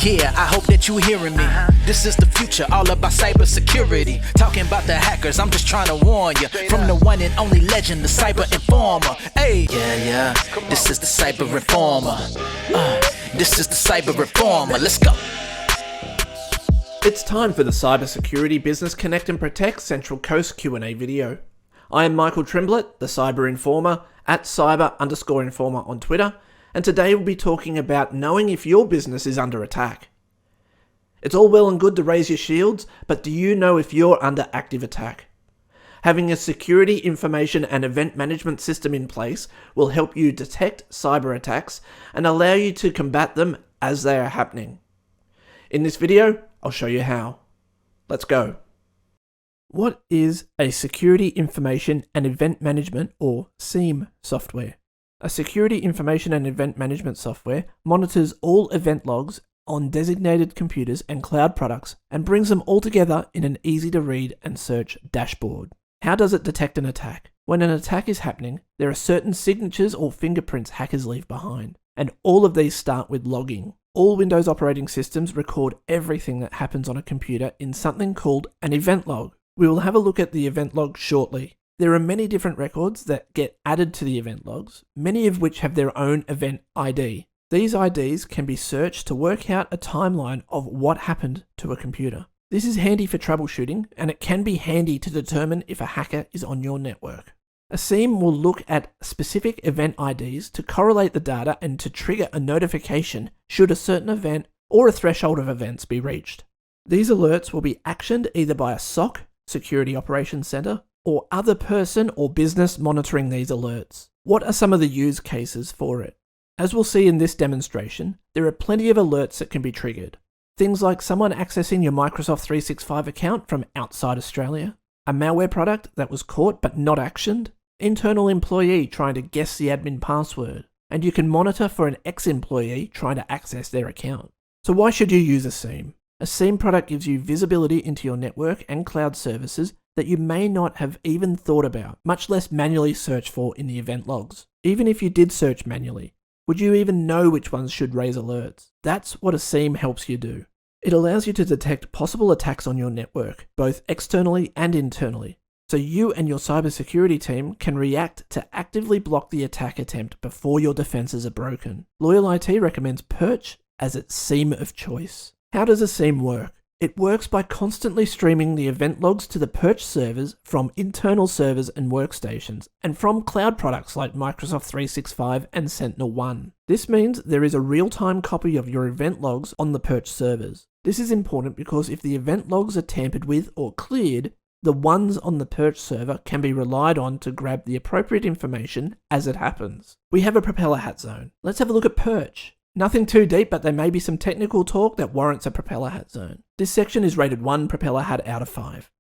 Yeah, I hope that you hearing me. This is the future, all about cybersecurity. Talking about the hackers, I'm just trying to warn you. From the one and only legend, the Cyber Informer. Hey, yeah, this is the Cyber Reformer. This is the Cyber Reformer. Let's go. It's time for the Cybersecurity Business Connect and Protect Central Coast Q&A video. I am Michael Tremblett, the Cyber Informer, at cyber_informer on Twitter, and today we'll be talking about knowing if your business is under attack. It's all well and good to raise your shields, but do you know if you're under active attack? Having a security, information and event management system in place will help you detect cyber attacks and allow you to combat them as they are happening. In this video, I'll show you how. Let's go. What is a Security Information and Event Management, or SIEM, software? A Security Information and Event Management software monitors all event logs on designated computers and cloud products and brings them all together in an easy-to-read and search dashboard. How does it detect an attack? When an attack is happening, there are certain signatures or fingerprints hackers leave behind, and all of these start with logging. All Windows operating systems record everything that happens on a computer in something called an event log. We will have a look at the event log shortly. There are many different records that get added to the event logs, many of which have their own event ID. These IDs can be searched to work out a timeline of what happened to a computer. This is handy for troubleshooting, and it can be handy to determine if a hacker is on your network. A SIEM will look at specific event IDs to correlate the data and to trigger a notification should a certain event or a threshold of events be reached. These alerts will be actioned either by a SOC, Security Operations Center, or other person or business monitoring these alerts. What are some of the use cases for it? As we'll see in this demonstration, there are plenty of alerts that can be triggered. Things like someone accessing your Microsoft 365 account from outside Australia, a malware product that was caught but not actioned, internal employee trying to guess the admin password, and you can monitor for an ex-employee trying to access their account. So why should you use a SIEM? A SIEM product gives you visibility into your network and cloud services that you may not have even thought about, much less manually search for in the event logs. Even if you did search manually, would you even know which ones should raise alerts? That's what a SIEM helps you do. It allows you to detect possible attacks on your network, both externally and internally, so you and your cybersecurity team can react to actively block the attack attempt before your defenses are broken. Loyal IT recommends Perch as its SIEM of choice. How does a SIEM work? It works by constantly streaming the event logs to the Perch servers from internal servers and workstations, and from cloud products like Microsoft 365 and SentinelOne. This means there is a real-time copy of your event logs on the Perch servers. This is important because if the event logs are tampered with or cleared, the ones on the Perch server can be relied on to grab the appropriate information as it happens. We have a propeller hat zone. Let's have a look at Perch. Nothing too deep, but there may be some technical talk that warrants a propeller hat zone. This section is rated 1 propeller hat out of 5.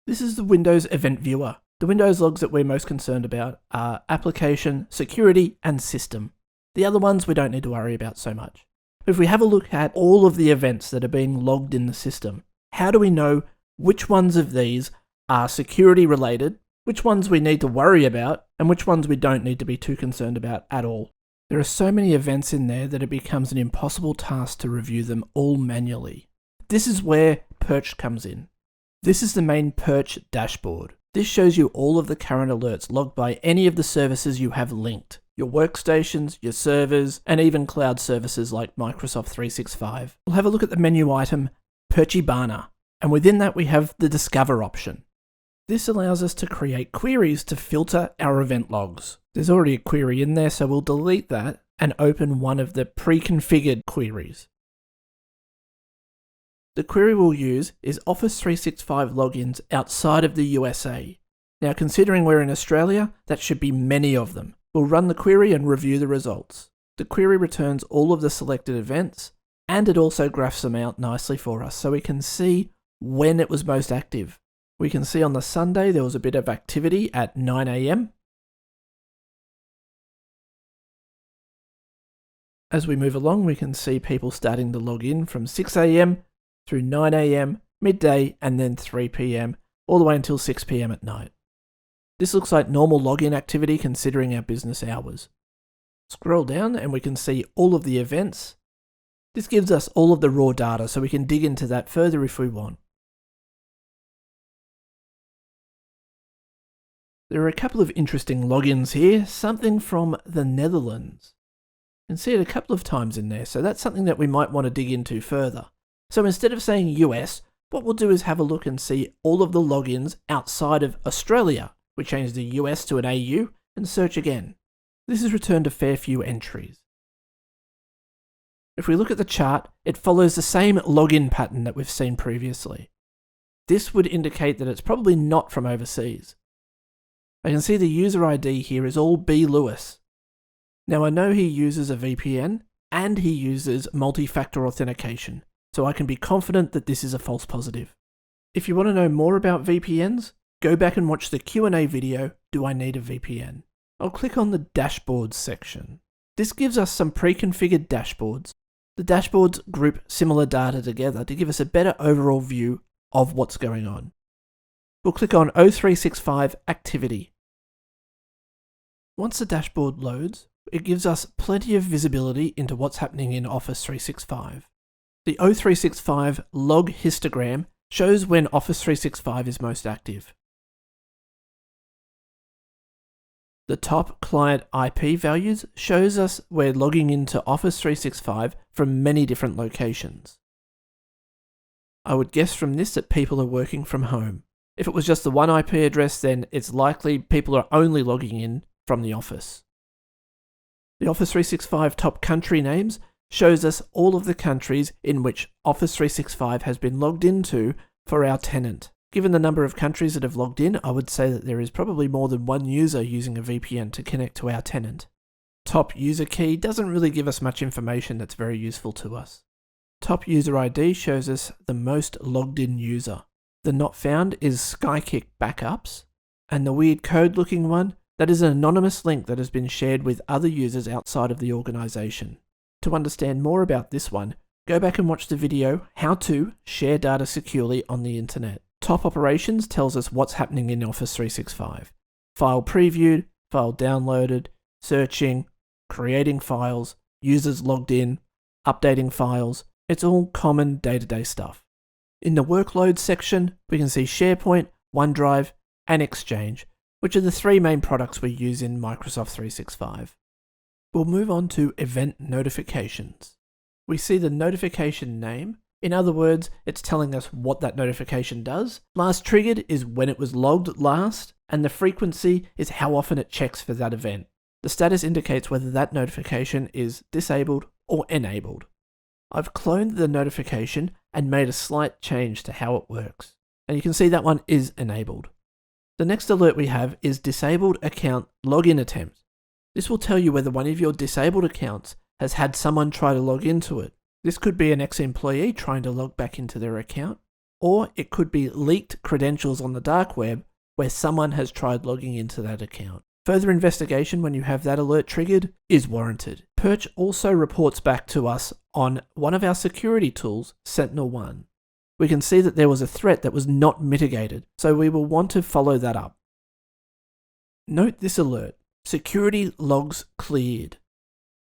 This is the Windows Event Viewer. The Windows logs that we're most concerned about are Application, Security, and System. The other ones we don't need to worry about so much. If we have a look at all of the events that are being logged in the system, how do we know which ones of these are security related, which ones we need to worry about, and which ones we don't need to be too concerned about at all? There are so many events in there that it becomes an impossible task to review them all manually. This is where Perch comes in. This is the main Perch dashboard. This shows you all of the current alerts logged by any of the services you have linked. Your workstations, your servers, and even cloud services like Microsoft 365. We'll have a look at the menu item, Perchibana, and within that we have the Discover option. This allows us to create queries to filter our event logs. There's already a query in there, so we'll delete that and open one of the pre-configured queries. The query we'll use is Office 365 logins outside of the USA. Now, considering we're in Australia, that should be many of them. We'll run the query and review the results. The query returns all of the selected events, and it also graphs them out nicely for us so we can see when it was most active. We can see on the Sunday there was a bit of activity at 9 AM. As we move along, we can see people starting to log in from 6 AM through 9 AM, midday, and then 3 PM, all the way until 6 PM at night. This looks like normal login activity considering our business hours. Scroll down and we can see all of the events. This gives us all of the raw data so we can dig into that further if we want. There are a couple of interesting logins here, something from the Netherlands. You can see it a couple of times in there, so that's something that we might want to dig into further. So instead of saying US, what we'll do is have a look and see all of the logins outside of Australia. We change the US to an AU and search again. This has returned a fair few entries. If we look at the chart, it follows the same login pattern that we've seen previously. This would indicate that it's probably not from overseas. I can see the user ID here is all B. Lewis. Now I know he uses a VPN and he uses multi-factor authentication, so I can be confident that this is a false positive. If you want to know more about VPNs, go back and watch the Q&A video, Do I Need a VPN? I'll click on the Dashboards section. This gives us some pre-configured dashboards. The dashboards group similar data together to give us a better overall view of what's going on. We'll click on O365 Activity. Once the dashboard loads, it gives us plenty of visibility into what's happening in Office 365. The O365 log histogram shows when Office 365 is most active. The top client IP values shows us we're logging into Office 365 from many different locations. I would guess from this that people are working from home. If it was just the one IP address, then it's likely people are only logging in from the office. The Office 365 top country names shows us all of the countries in which Office 365 has been logged into for our tenant. Given the number of countries that have logged in, I would say that there is probably more than one user using a VPN to connect to our tenant. Top user key doesn't really give us much information that's very useful to us. Top user ID shows us the most logged in user. The not found is Skykick backups, and the weird code looking one, that is an anonymous link that has been shared with other users outside of the organization. To understand more about this one, go back and watch the video How to Share Data Securely on the Internet. Top operations tells us what's happening in Office 365. File previewed, file downloaded, searching, creating files, users logged in, updating files. It's all common day-to-day stuff. In the workload section, we can see SharePoint, OneDrive, and Exchange, which are the three main products we use in Microsoft 365. We'll move on to event notifications. We see the notification name. In other words, it's telling us what that notification does. Last triggered is when it was logged last, and the frequency is how often it checks for that event. The status indicates whether that notification is disabled or enabled. I've cloned the notification and made a slight change to how it works. And you can see that one is enabled. The next alert we have is disabled account login attempt. This will tell you whether one of your disabled accounts has had someone try to log into it. This could be an ex-employee trying to log back into their account, or it could be leaked credentials on the dark web where someone has tried logging into that account. Further investigation when you have that alert triggered is warranted. Perch also reports back to us on one of our security tools, Sentinel-1. We can see that there was a threat that was not mitigated, so we will want to follow that up. Note this alert, security logs cleared.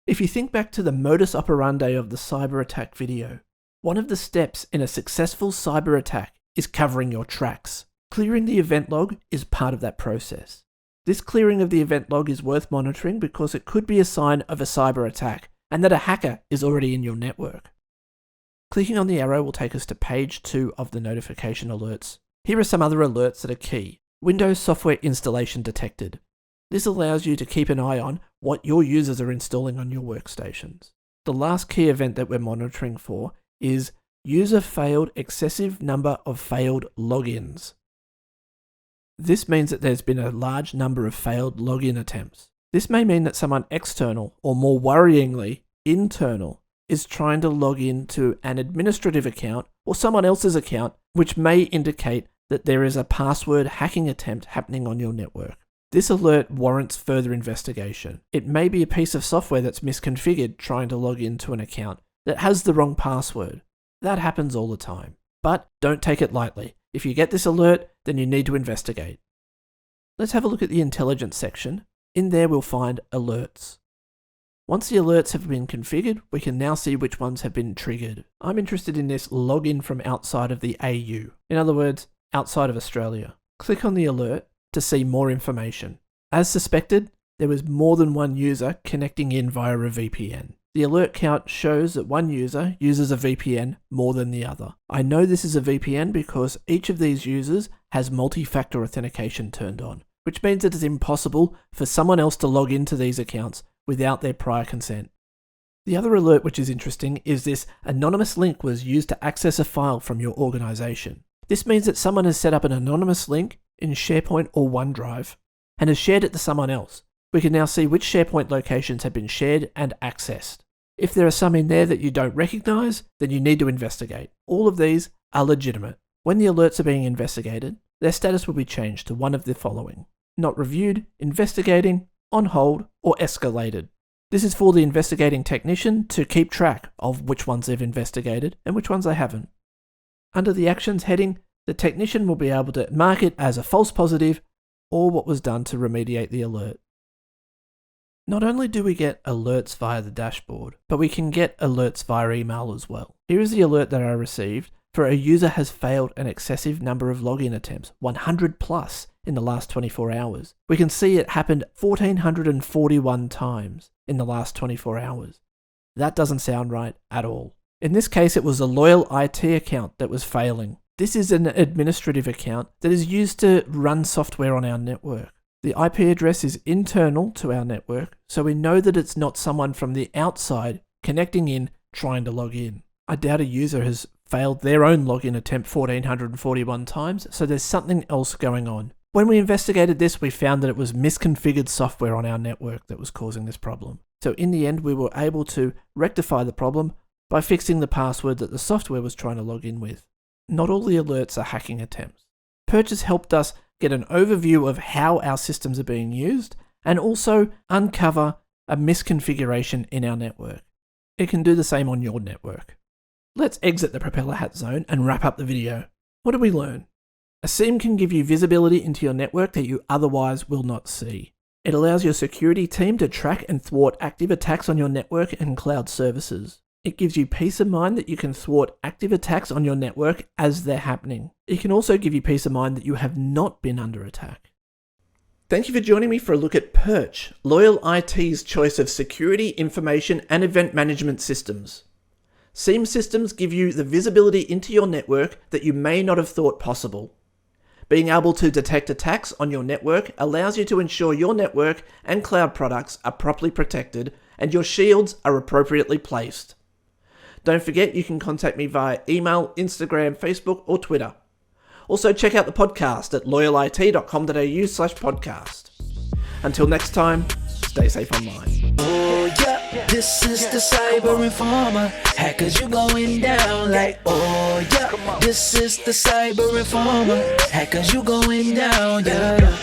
If you think back to the modus operandi of the cyber attack video, one of the steps in a successful cyber attack is covering your tracks. Clearing the event log is part of that process. This clearing of the event log is worth monitoring because it could be a sign of a cyber attack and that a hacker is already in your network. Clicking on the arrow will take us to page 2 of the notification alerts. Here are some other alerts that are key. Windows software installation detected. This allows you to keep an eye on what your users are installing on your workstations. The last key event that we're monitoring for is user failed excessive number of failed logins. This means that there's been a large number of failed login attempts. This may mean that someone external, or more worryingly, internal, is trying to log into an administrative account or someone else's account, which may indicate that there is a password hacking attempt happening on your network. This alert warrants further investigation. It may be a piece of software that's misconfigured trying to log into an account that has the wrong password. That happens all the time. But don't take it lightly. If you get this alert, then you need to investigate. Let's have a look at the intelligence section. In there we'll find alerts. Once the alerts have been configured, we can now see which ones have been triggered. I'm interested in this login from outside of the AU. In other words, outside of Australia. Click on the alert to see more information. As suspected, there was more than one user connecting in via a VPN. The alert count shows that one user uses a VPN more than the other. I know this is a VPN because each of these users has multi-factor authentication turned on, which means it is impossible for someone else to log into these accounts without their prior consent. The other alert which is interesting is this anonymous link was used to access a file from your organization. This means that someone has set up an anonymous link in SharePoint or OneDrive and has shared it to someone else. We can now see which SharePoint locations have been shared and accessed. If there are some in there that you don't recognize, then you need to investigate. All of these are legitimate. When the alerts are being investigated, their status will be changed to one of the following: not reviewed, investigating, on hold, or escalated. This is for the investigating technician to keep track of which ones they've investigated and which ones they haven't. Under the actions heading, the technician will be able to mark it as a false positive or what was done to remediate the alert. Not only do we get alerts via the dashboard, but we can get alerts via email as well. Here is the alert that I received for a user has failed an excessive number of login attempts, 100 plus in the last 24 hours. We can see it happened 1,441 times in the last 24 hours. That doesn't sound right at all. In this case, it was a loyal IT account that was failing. This is an administrative account that is used to run software on our network. The IP address is internal to our network, so we know that it's not someone from the outside connecting in trying to log in. I doubt a user has failed their own login attempt 1,441 times, so there's something else going on. When we investigated this, we found that it was misconfigured software on our network that was causing this problem. So in the end, we were able to rectify the problem by fixing the password that the software was trying to log in with. Not all the alerts are hacking attempts. Perch has helped us get an overview of how our systems are being used and also uncover a misconfiguration in our network. It can do the same on your network. Let's exit the propeller hat zone and wrap up the video. What did we learn? A SIEM can give you visibility into your network that you otherwise will not see. It allows your security team to track and thwart active attacks on your network and cloud services. It gives you peace of mind that you can thwart active attacks on your network as they're happening. It can also give you peace of mind that you have not been under attack. Thank you for joining me for a look at Perch, Loyal IT's choice of security, information, and event management systems. SIEM systems give you the visibility into your network that you may not have thought possible. Being able to detect attacks on your network allows you to ensure your network and cloud products are properly protected and your shields are appropriately placed. Don't forget you can contact me via email, Instagram, Facebook, or Twitter. Also check out the podcast at loyalit.com.au/podcast. Until next time, stay safe online. Oh yeah, this is the Cyber Informer. Hackers, you going down like, oh yeah, this is the Cyber Informer. Hackers, you going down, yeah.